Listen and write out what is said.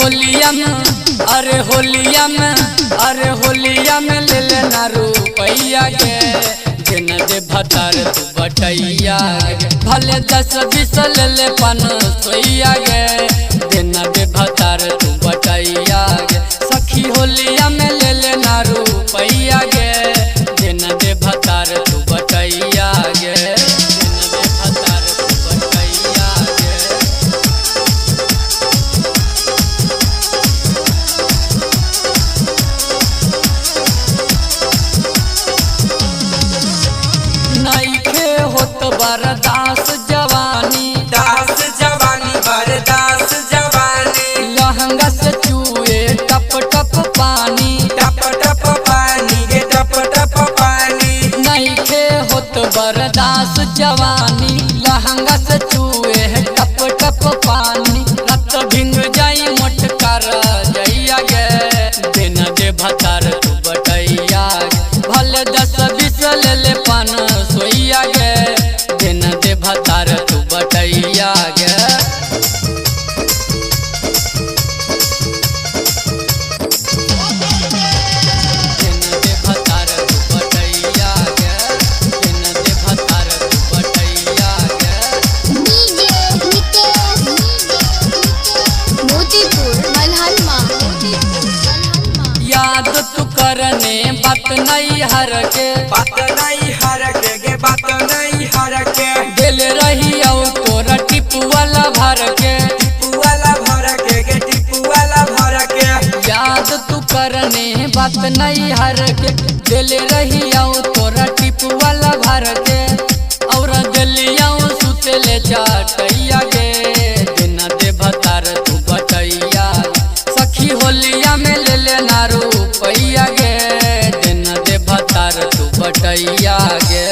होलिया में अरे होलिया में ले लेना रुपैया के दिन दे भतार तू बटैया गे भले 10-20 ले ले 500 गे दिन दे भतार तू बटैया गे सखी होलिया में ले लेना रुपैया गे दिन दे भतार तू बटैया गे बरदास जवानी बरदास जवानी लहंगा से चूए टप टप पानी गे टप टप पानी नहीं खे होत बरदास जवानी लहंगा से चूए टप टप पानी रत भिंग जाई मोट कर जइया गे दिन दे भतार तू बटैया भले 10-20 ले ले 500 गे दिन दे भतार तू बटैया गे दिन दे भतार तू बटैया गे दिन दे भतार तू बटैया गे मोतीपुर मलहनमा याद तू करने बात नहीं हर के बात नहीं हर के दिल रही औ तोरा टिपू वाला भर के गे टिपू वाला भर के याद तू करने बात नहीं हर के दिल रही औ तोरा टिपू वाला भर के और दिलिया सुतले चाटैया गे दिन दे भतार तू बटैया सखी होलिया में ले लेना रुपैया गे दिन दे भतार तू बटैया गे।